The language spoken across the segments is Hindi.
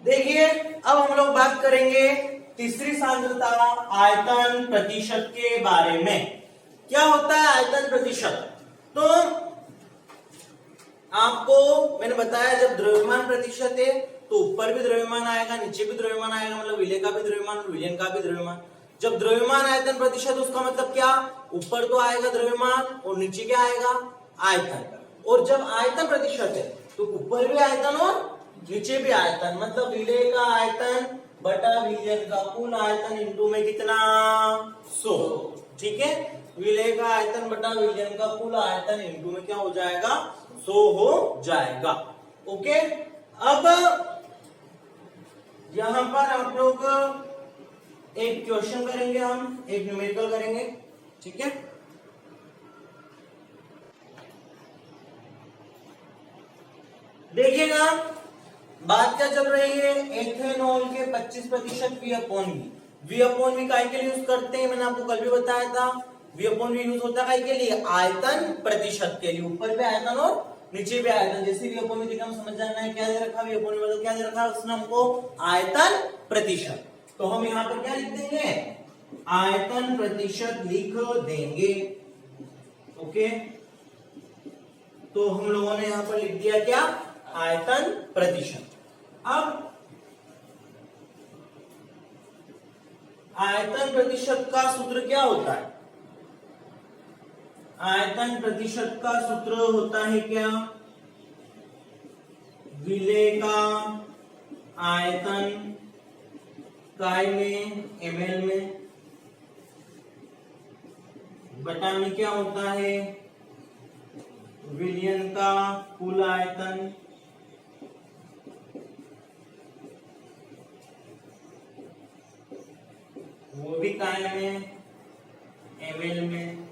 देखिए अब हम लोग बात करेंगे तीसरी सांद्रता आयतन प्रतिशत के बारे में। क्या होता है आयतन प्रतिशत? तो आपको मैंने बताया जब द्रव्यमान प्रतिशत है तो ऊपर भी द्रव्यमान आएगा, नीचे भी द्रव्यमान आएगा, मतलब विलय का भी द्रव्यमान और विलयन का भी द्रव्यमान। जब द्रव्यमान आयतन प्रतिशत उसका मतलब क्या, ऊपर तो आएगा द्रव्यमान और नीचे क्या आएगा, आयतन। और जब आयतन प्रतिशत है तो ऊपर भी आयतन और नीचे भी आयतन, मतलब विलय का आयतन बटा विलयन का कुल आयतन इंटू में कितना, 100। ठीक है, विलय का आयतन बटा विलयन का कुल आयतन इंटू में क्या हो जाएगा, 100 हो जाएगा। ओके, अब यहां पर आप लोग एक क्वेश्चन करेंगे, हम एक न्यूमेरिकल करेंगे। ठीक है, देखिएगा बात क्या चल रही है, एथेनॉल के 25% वी अपॉन वी काय के लिए यूज करते हैं, मैंने आपको कल भी बताया था। वी अपॉन वी यूज होता है काय के लिए, आयतन प्रतिशत के लिए, ऊपर भी आयतन और नीचे भी आयतन। जैसे वी अपॉन वी देखा, समझ जाना है क्या दे रखा, वी अपॉन वी मतलब क्या दे रखा है उसने हमको, आयतन प्रतिशत। तो हम यहाँ पर क्या लिख देंगे, आयतन प्रतिशत लिख देंगे। ओके, तो हम लोगों ने यहां पर लिख दिया क्या, आयतन प्रतिशत। अब आयतन प्रतिशत का सूत्र क्या होता है, आयतन प्रतिशत का सूत्र होता है क्या, विलय का आयतन काय में ml में बटा में क्या होता है, विलयन का कुल आयतन वो भी काय में ml में,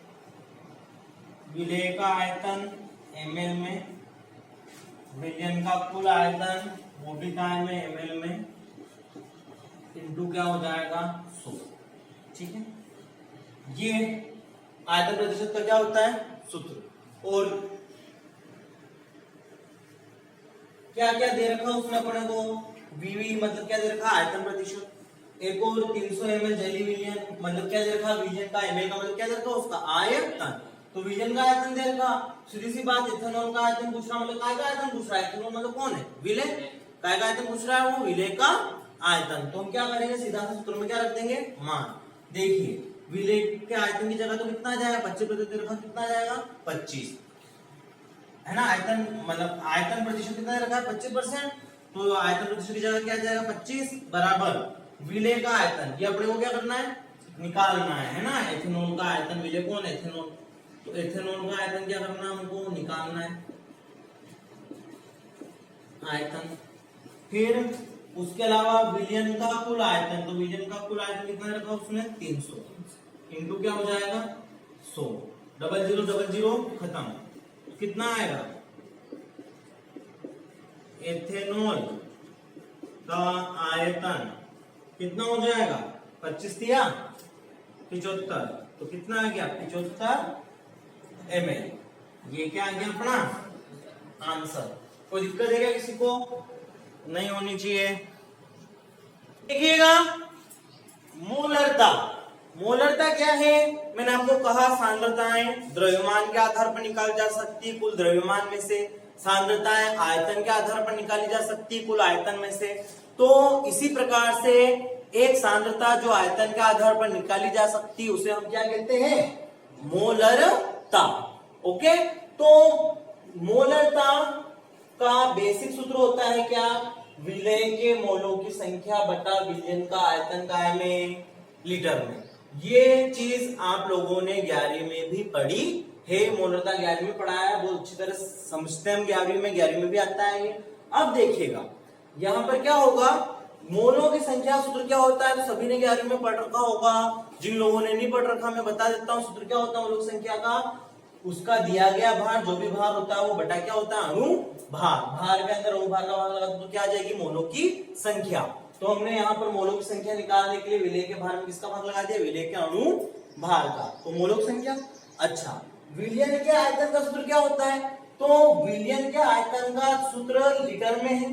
विलय का आयतन ml में, विलयन का कुल आयतन वो भी काय में ml में, इंटू क्या हो जाएगा 100। ठीक है, ये आयतन प्रतिशत का क्या होता है सूत्र। और क्या क्या दे रखा उसने अपने को, वीवी मतलब क्या दे रखा, आयतन प्रतिशत। एक और 300 ml जेली विलयन मतलब क्या दे रखा, विलयन का ml का मतलब क्या दे रखा, उसका आयतन। तो विलयन का आयतन दे रखा, सीधी सी बात, इथेनॉल का आयतन पूछ रहा, मतलब काय का आयतन पूछ रहा है, इथेनॉल मतलब कौन है, विलय, काय का आयतन पूछ रहा है, वो विलय का आयतन। तो हम क्या करेंगे, सीधा सा सूत्र में क्या रख देंगे, मान। देखिए विलय के आयतन की जगह तो कितना आ जाएगा, 25% दे रखा, कितना आ जाएगा 25, है ना। आयतन मतलब आयतन प्रतिशत कितना दे रखा है 25%, तो आयतन प्रतिशत की जगह क्या आ जाएगा 25 बराबर विलय का आयतन। ये अपने को क्या करना है, निकालना है ना। एथेनॉल का आयतन, विलय कौन है, एथेनॉल, तो एथेनॉल का आयतन क्या करना है हमको, निकालना है आयतन। फिर उसके अलावा विलयन का कुल आयतन, तो विलयन का कुल आयतन कितना रखा उसने 300, इंटू क्या हो जाएगा 100, 0000 खत्म, कितना आएगा, एथेनॉल का आयतन कितना हो जाएगा, 25 दिया 75, तो कितना आ गया 75 ml। ये क्या आ गया अपना आंसर। कोई दिक्कत है क्या किसी को, नहीं होनी चाहिए। देखिएगा मोलरता, मोलरता क्या है, मैंने आपको कहा सांद्रताएं द्रव्यमान के आधार पर निकाली जा सकती है कुल द्रव्यमान में से, सांद्रताएं आयतन के आधार पर निकाली जा सकती है कुल आयतन में से। तो इसी प्रकार से एक सांद्रता जो आयतन के आधार पर निकाली जा सकती है उसे हम क्या कहते हैं, मोलरता। ओके, तो मोलरता का बेसिक सूत्र होता है क्या, विलय के मोलों की संख्या बटा विलयन का आयतन काय में, लीटर में। ये चीज आप लोगों ने 11वीं में भी पढ़ी है, मोलरता 11वीं में पढ़ाया है, बहुत अच्छी तरह समझते हैं हम 11वीं में भी आता है ये। अब देखिएगा यहाँ पर क्या होगा, मोलों की संख्या सूत्र क्या होता है, तो सभी ने 11वीं में पढ़ रखा होगा, जिन लोगों ने नहीं पढ़ रखा मैं बता देता हूँ सूत्र क्या होता है मोलों की संख्या का, उसका दिया गया भार, जो भी भार होता है वो बटा क्या होता है, अणु भार, भार के अंदर अणु भार का भाग लगा तो क्या आ जाएगी, मोलों की संख्या। तो हमने यहाँ पर मोलों की संख्या निकालने के लिए विलय के भार में किसका भाग लगा दिया, विलय के अणु भार का, तो मोलों की संख्या। अच्छा, विलयन के आयतन का सूत्र क्या होता है, तो विलयन के आयतन का सूत्र लीटर में है।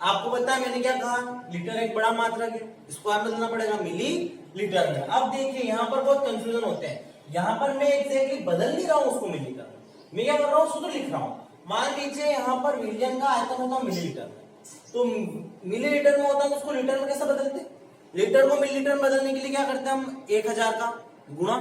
आपको पता है मैंने क्या कहा, लीटर एक बड़ा मात्रक है, इसको आप बदलना पड़ेगा मिली लीटर में। अब देखिए यहाँ पर बहुत कंफ्यूजन होते हैं, यहाँ पर मैं एग्जैक्टली बदल नहीं रहा हूँ उसको मिलीलीटर में, मैं क्या कर रहा हूँ सूत्र लिख रहा हूँ। मान लीजिए यहाँ पर विलयन का आयतन होता मिलीलीटर में, तो मिलीलीटर में होता है तो उसको लीटर में कैसे बदलते, लीटर को मिलीलीटर में बदलने के लिए क्या करते हैं हम 1000 का गुणा,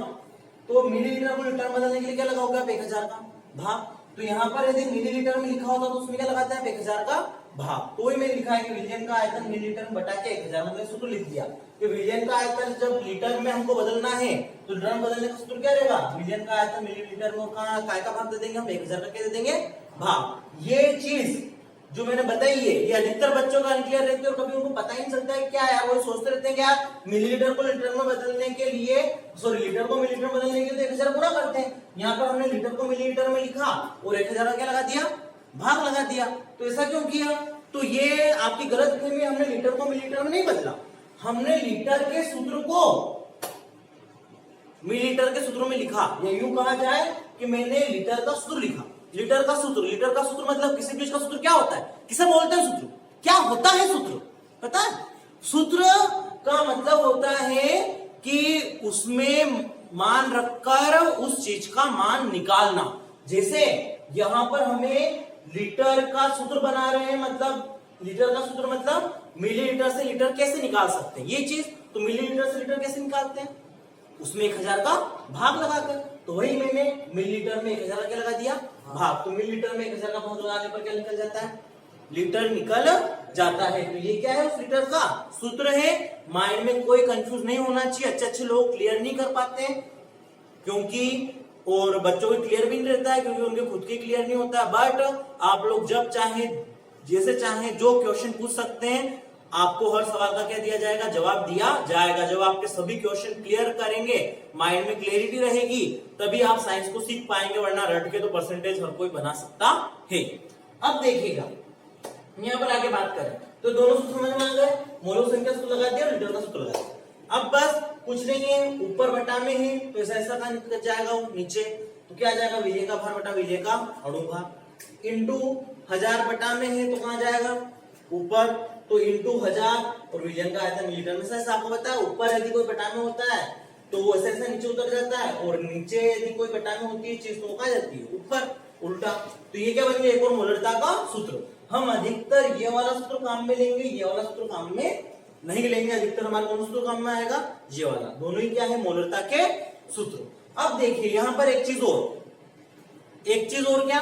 तो मिलीलीटर को लीटर में बदलने के लिए क्या लगाओगे आप 1000 का भाग, तो यहाँ पर यदि मिलीलीटर में लिखा होता तो उसमें क्या लगाते हैं 1000 का भाग, तो ही मैंने लिखा है कि विलयन का आयतन मिलीलीटर में बटा के 1000, मतलब सूत्र लिख दिया कि विलयन का आयतन जब लीटर में हमको बदलना है तो लीटर में बदलने का सूत्र क्या रहेगा, विलयन का आयतन मिलीलीटर में काय का भाग दे देंगे हम 1000 का क्या दे देंगे भाग। ये चीज जो मैंने बताई है ये अधिकतर बच्चों का अनक्लियर रहती है और कभी उनको पता ही नहीं चलता है क्या है, वो सोचते रहते हैं कि यार मिलीलीटर को लीटर में बदलने के लिए, सॉरी लीटर को मिलीलीटर में बदलने के लिए 1000 गुणा करते हैं, यहाँ पर हमने लीटर को मिलीलीटर में लिखा और 1000 का क्या लगा दिया भाग लगा दिया, तो ऐसा क्यों किया, तो ये आपकी गलतफहमी, हमने लीटर को मिलीलीटर में नहीं बदला, हमने लीटर के सूत्र को मिलीलीटर के सूत्र में लिखा, या यूं कहा जाए कि मैंने लीटर का सूत्र लिखा, लीटर का सूत्र मतलब किसी चीज का सूत्र क्या होता है, किसे बोलते हैं सूत्र, क्या होता है सूत्र पता है, सूत्र का मतलब होता है कि उसमें मान रखकर उस चीज का मान निकालना, जैसे यहां पर हमें लीटर का सूत्र बना रहे हैं, मतलब लीटर का सूत्र मतलब मिलीलीटर से लीटर कैसे निकाल सकते हैं ये चीज, तो मिलीलीटर से लीटर कैसे निकालते हैं, उसमें 1000 का भाग लगाकर, तो वही मैंने मिलीलीटर में 1000 क्या लगा दिया भाग, तो मिलीलीटर में 1000 का भाग लगाने पर क्या निकल जाता है, लीटर निकल जाता है, तो ये क्या है उस लीटर का सूत्र है। माइंड में कोई कंफ्यूज नहीं होना चाहिए, अच्छे लोग क्लियर नहीं कर पाते हैं क्योंकि, और बच्चों को क्लियर भी नहीं रहता है क्योंकि उनके खुद के क्लियर नहीं होता है, बट आप लोग जब चाहे जैसे चाहे जो क्वेश्चन पूछ सकते हैं, आपको हर सवाल का क्या दिया जाएगा, जवाब दिया जाएगा। जब आपके सभी क्वेश्चन क्लियर करेंगे, माइंड में क्लियरिटी रहेगी, तभी आप साइंस को सीख पाएंगे, वरना रट के तो परसेंटेज हर कोई बना सकता है। अब देखिएगा यहाँ पर आगे बात करें तो दोनों सूत्र समझ में आ गए, मोल संख्या सूत्र लगा दिया और लीटर का सूत्र लगा दिया। अब बस कुछ नहीं है, ऊपर बटा में है तो ऐसा ऐसा का निकल जाएगा वो नीचे, तो क्या आ जाएगा विलय का भार बटा विलय का अणु भार, इंटू 1000 बटा में है तो कहां जाएगा ऊपर, तो इंटू 1000 और विलयन का आयतन मिलीलीटर में, ऐसा आपको पता है ऊपर यदि कोई बटा में होता है तो वो ऐसे ऐसे नीचे उतर जाता है, और नीचे यदि कोई बटा में होती है चीज तो वो कहां जाती है ऊपर उल्टा, तो ये क्या बन गया एक और मोलरता का सूत्र। हम अधिकतर ये वाला सूत्र काम में लेंगे, ये वाला सूत्र काम में नहीं लेंगे, अधिकतर हमारे कौन सूत्र काम में आएगा, ये वाला, दोनों ही क्या है मोलरता के सूत्र। अब देखिए यहाँ पर एक चीज और क्या,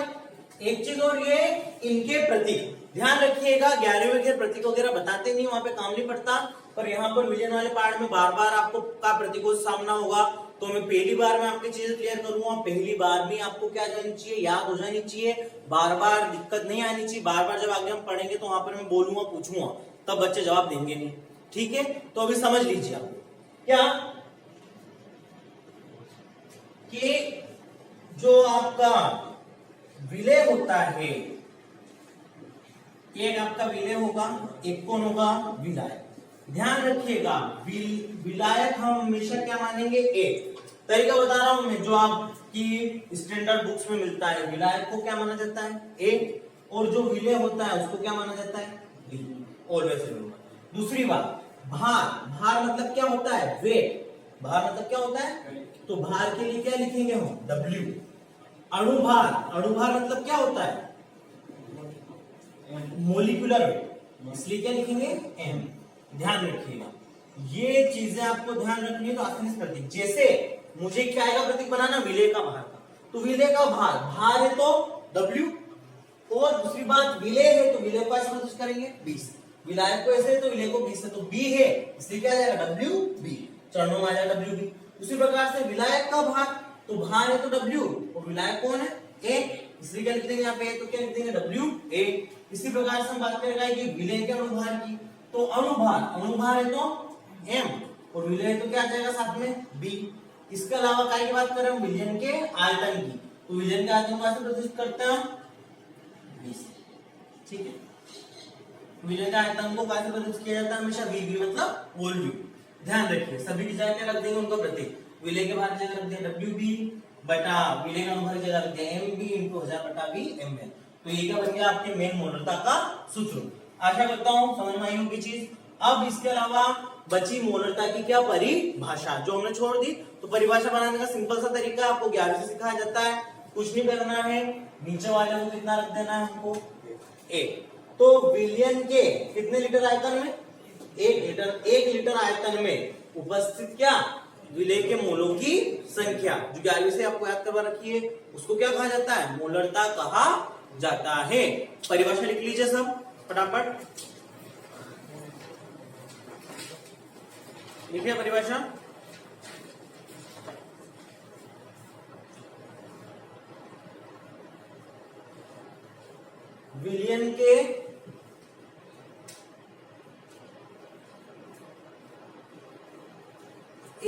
एक चीज और ये इनके प्रतीक ध्यान रखिएगा, 11वीं के प्रतीक वगैरह बताते नहीं, वहां पे काम नहीं पड़ता, पर यहाँ पर विजन वाले पार्ट में बार बार आपको का प्रतीकों से सामना होगा, तो मैं पहली बार में आपकी चीजें क्लियर करूंगा, पहली बार में आपको क्या जानी चाहिए, याद हो जानी चाहिए, बार बार दिक्कत नहीं आनी चाहिए, बार बार जब आगे हम पढ़ेंगे तो वहां पर मैं बोलूंगा पूछूंगा तब बच्चे जवाब देंगे नहीं, ठीक है। तो अभी समझ लीजिए आप क्या कि जो आपका विलय होता है, एक आपका विलय होगा, एक कौन होगा विलायक, ध्यान रखिएगा विलायक हम हमेशा क्या मानेंगे, एक तरीका बता रहा हूं मैं जो आपकी स्टैंडर्ड बुक्स में मिलता है, विलायक को क्या माना जाता है ए, और जो विलय होता है उसको क्या माना जाता है बी, और वैसे दूसरी बात भार मतलब क्या होता है वेट, भार मतलब क्या होता है, तो भार के लिए क्या लिखेंगे हम W, अणुभार मतलब क्या होता है मोलिकुलर वेट, इसलिए क्या लिखेंगे M, ध्यान रखिएगा ये चीजें आपको ध्यान रखनी है, तो आसानी से प्रतीक, जैसे मुझे क्या आएगा प्रतीक बनाना विलय का भार का, तो विलय का भार है तो W, और दूसरी बात विलय है तो विलय को ऐसे प्रदर्शित करेंगे 20, विलायक को ऐसे है तो विलय को 20 है तो B है, इसलिए क्या आ जाएगा WB, चरणों में आ जाएगा WB। उसी प्रकार से विलायक का भार, तो भार है तो W और विलायक कौन है A, इसलिए क्या लिख देंगे यहाँ पे, तो क्या लिख देंगे WA। इसी प्रकार से हम बात करेंगे कि विलय के अणुभार की, तो अणुभार है तो M और विलय है तो क्या आ जाएगा साथ में B। इसके अलावा काय की बात करें हम विलयन के आयतन की, तो विलयन के आयतन को कैसे प्रदर्शित करते हैं 20, ठीक है, विलय के आयतन को कैसे प्रदर्शित किया जाता है हमेशा VB मतलब वॉल्यूम, ध्यान रखिए सभी की जगह क्या रख देंगे उनको प्रतीक, विलय के भार की जगह रख दिया WB बटा विलय के अणुभार की जगह रख दिया MB into 1000 बटा V ml, तो ये क्या बन गया आपके मेन मोलरता का सूत्र। आशा करता हूं समझ में आई होगी चीज। अब इसके अलावा बची मोलरता की क्या परिभाषा, जो हमने छोड़ दी। तो परिभाषा बनाने का सिंपल सा तरीका आपको 11वीं से सिखाया जाता है। कुछ नहीं करना है, नीचे वाले को कितना रख देना है हमको, 1। तो विलियन के कितने लीटर आयतन में, 1 लीटर आयतन में उपस्थित क्या, विलेय के मोलों की संख्या, जो 11वीं से आपको याद करवा रखी है, उसको क्या कहा जाता है, मोलरता कहा जाता है। परिभाषा लिख लीजिए सब फटाफट, लिखिए परिभाषा। विलियन के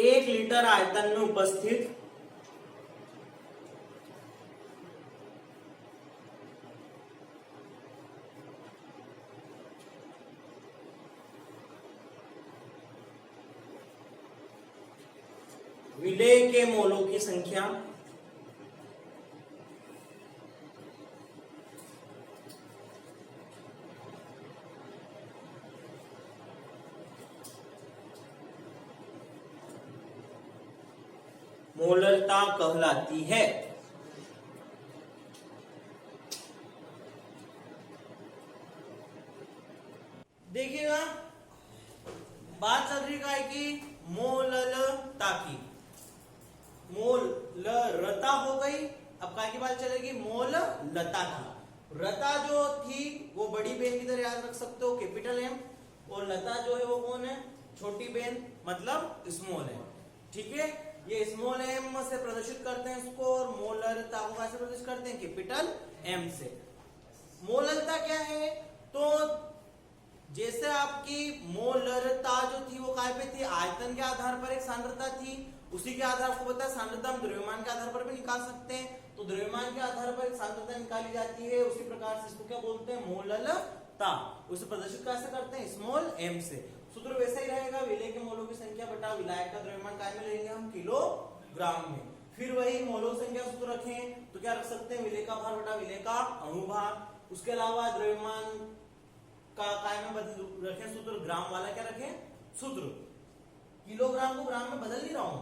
एक लीटर आयतन में उपस्थित विलेय के मोलों की संख्या मोलरता कहलाती है। देखिएगा बात चल रही है कि मोलरता की, मोलरता हो गई, अब काय की बात चलेगी, मोललता की। रता जो थी वो बड़ी बेन की तरह याद रख सकते हो, कैपिटल एम, और लता जो है वो कौन है, छोटी बेन, मतलब स्मॉल है। ठीक है, ये स्मॉल एम से प्रदर्शित करते हैं इसको, और मोलरता को कैसे प्रदर्शित करते हैं, कैपिटल एम से। मोलरता क्या है, तो जैसे आपकी मोलरता जो थी वो काय पे थी, आयतन के आधार पर एक सांद्रता थी, उसी के आधार आपको पता है सांद्रता हम द्रव्यमान के आधार पर भी निकाल सकते हैं। तो द्रव्यमान के आधार पर एक सांद्रता निकाली जाती है, उसी प्रकार से इसको क्या बोलते हैं, मोलरता। उसे प्रदर्शित कैसे करते हैं, स्मॉल एम से। सूत्र वैसा ही रहेगा, विलेय के मोलों की संख्या बटा विलायक का द्रव्यमान काय में लेंगे हम, किलोग्राम में। फिर वही मोलों संख्या सूत्र रखें तो क्या रख सकते हैं, विलेय का भार बटा विलेय का अणुभार। उसके अलावा द्रव्यमान का काय में रखें सूत्र, ग्राम वाला क्या रखें सूत्र, किलोग्राम को ग्राम में बदल नहीं रहा हूं,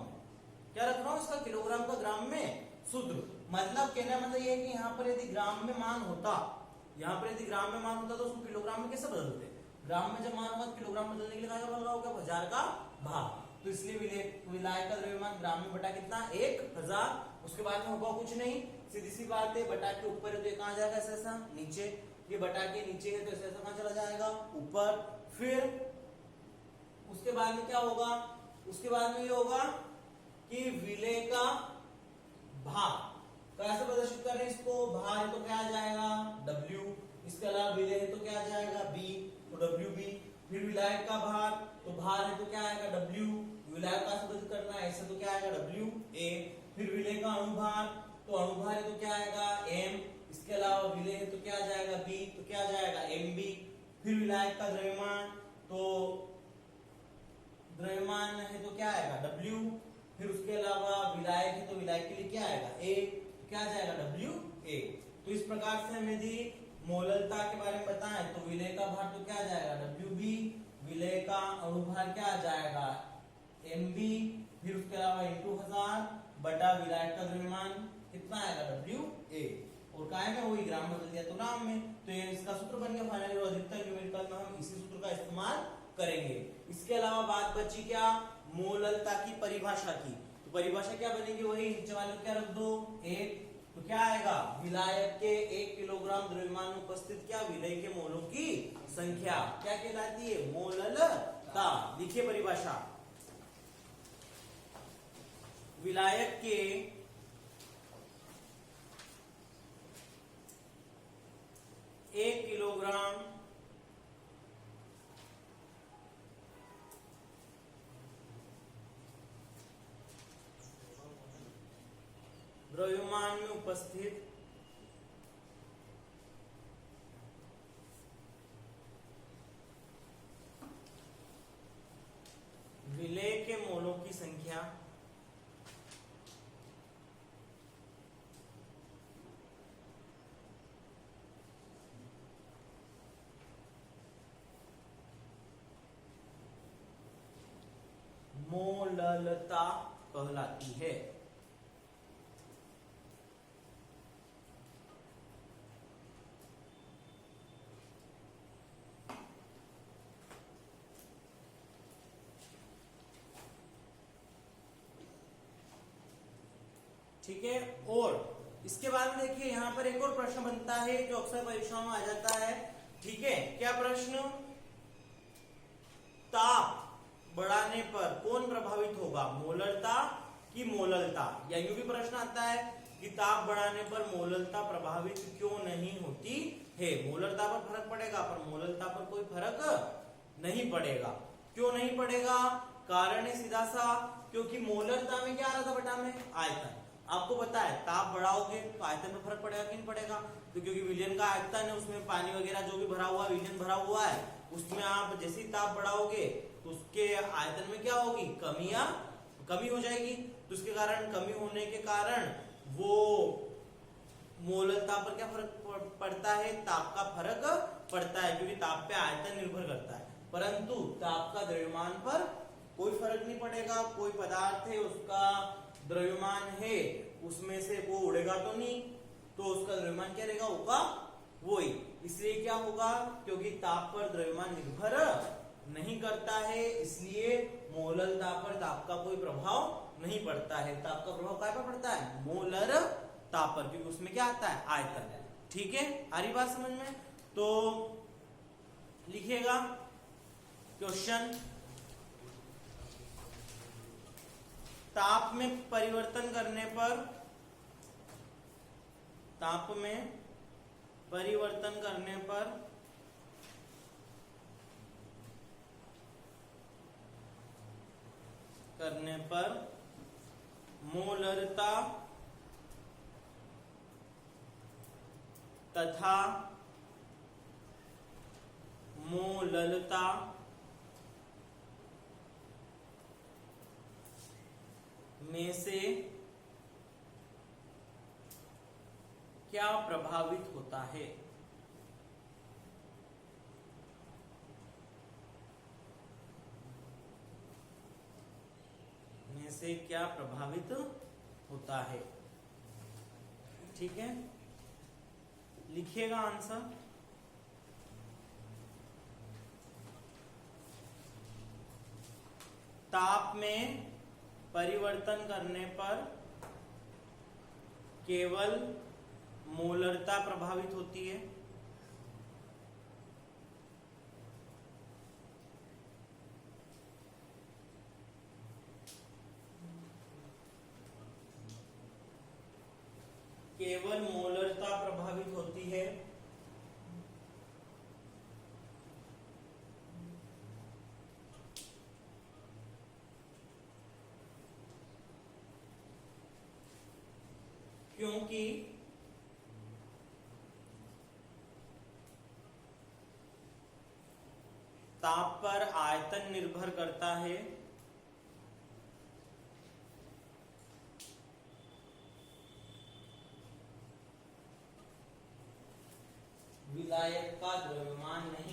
क्या रख रहा हूं इसका, किलोग्राम का ग्राम में सूत्र। मतलब कहने का मतलब ये है कि यहाँ पर यदि ग्राम में मान होता, यहाँ पर यदि ग्राम में मान होता तो उसको किलोग्राम में कैसे बदलते, ग्राम में जब मान होगा किलोग्राम बदलने के लिए क्या बदल रहा होगा, 1000 का भाग। तो इसलिए विलायक का द्रव्यमान ग्राम में बटा कितना, 1000। उसके बाद में होगा कुछ नहीं, सीधी सी बात है, बटा के ऊपर है तो ये कहां जाएगा, ऐसा नीचे, ये बटा के नीचे है तो ऐसा कहां चला जाएगा, ऊपर। फिर उसके बाद में क्या होगा, उसके बाद में ये होगा कि विलेय का भार कैसे प्रदर्शित कर रहे हैं इसको, भार है तो क्या आ जाएगा, W। इसके अलावा विलेय है तो क्या आ जाएगा, B, तो WB। फिर विलायक का भार, तो भार है तो क्या आएगा, W। विलायक का प्रदर्शित करना है ऐसे तो क्या आएगा, WA। फिर विलेय का अणुभार, तो अणुभार है तो क्या आएगा, M। इसके अलावा विलेय है तो क्या आ जाएगा, B, तो क्या आ जाएगा, MB। फिर विलायक का द्रव्यमान, तो द्रव्यमान है तो क्या आएगा, W। फिर उसके अलावा विलायक है तो विलायक के लिए क्या आएगा, A, क्या आ जाएगा, WA। तो इस प्रकार से हम यदि मोलरता के बारे में बताएं तो विलेय का भार तो क्या आ जाएगा, WB। विलेय का अणुभार क्या आ जाएगा, MB। फिर उसके अलावा इंटू 1000 बटा विलायक का द्रव्यमान कितना आएगा, WA। और काय में वही ग्राम बदल दिया तो ग्राम में, तो ये इसका सूत्र बन गया फाइनली, और अधिकतर न्यूमेरिकल में हम इसी सूत्र का इस्तेमाल करेंगे। इसके अलावा बात बची क्या, मोलरता की परिभाषा की। तो परिभाषा क्या बनेगी, वही नीचे वाले क्या रख दो, 1। तो क्या आएगा, विलायक के 1 किलोग्राम द्रव्यमान में उपस्थित क्या, विलेय के मोलों की संख्या क्या कहलाती है, मोलरता। लिखिए परिभाषा, विलायक के 1 किलोग्राम द्रव्यमान में उपस्थित विलेय के मोलों की संख्या मोललता कहलाती है। ठीक है। और इसके बाद में देखिए यहां पर एक और प्रश्न बनता है जो अक्सर परीक्षाओं में आ जाता है। ठीक है, क्या प्रश्न? ताप बढ़ाने पर कौन प्रभावित होगा, मोलरता की मोललता? या यूं भी प्रश्न आता है कि ताप बढ़ाने पर मोललता प्रभावित क्यों नहीं होती है? मोलरता पर फर्क पड़ेगा पर मोललता पर कोई फर्क नहीं पड़ेगा। क्यों नहीं पड़ेगा? कारण है सीधा सा, क्योंकि मोलरता में क्या आ रहा था बेटा में? आयतन। आपको पता है ताप बढ़ाओगे तो आयतन में फर्क पड़ेगा कि नहीं पड़ेगा? तो क्योंकि विलयन का आयतन है, उसमें पानी वगैरह जो भी भरा हुआ है, विलयन भरा हुआ है, उसमें आप जैसे ही ताप बढ़ाओगे तो उसके आयतन में क्या होगी? कमी हो जाएगी। तो उसके कारण कमी होने के कारण वो मोललता पर क्या फर्क पड़ता है? ताप का फर्क पड़ता है, क्योंकि ताप पे आयतन निर्भर करता है। परंतु ताप का द्रव्यमान पर कोई फर्क नहीं पड़ेगा। कोई पदार्थ है, उसका द्रव्यमान है, उसमें से वो उड़ेगा तो नहीं, तो उसका द्रव्यमान क्या रहेगा? होगा वही। इसलिए क्या होगा? क्योंकि ताप पर द्रव्यमान निर्भर नहीं करता है, इसलिए मोललता पर ताप का कोई प्रभाव नहीं पड़ता है। ताप का प्रभाव क्या पर पड़ता है? मोलर ताप पर, क्योंकि उसमें क्या आता है? आयतन। ठीक है, आ रही बात समझ में? तो लिखिएगा क्वेश्चन, ताप में परिवर्तन करने पर, ताप में परिवर्तन करने पर मोलरता तथा मोललता में से क्या प्रभावित होता है? में से क्या प्रभावित होता है? ठीक है, लिखिएगा आंसर। ताप में परिवर्तन करने पर केवल मोलरता प्रभावित होती है, केवल मोलरता प्रभावित होती है। क्योंकि ताप पर आयतन निर्भर करता है, विलायक का द्रव्यमान नहीं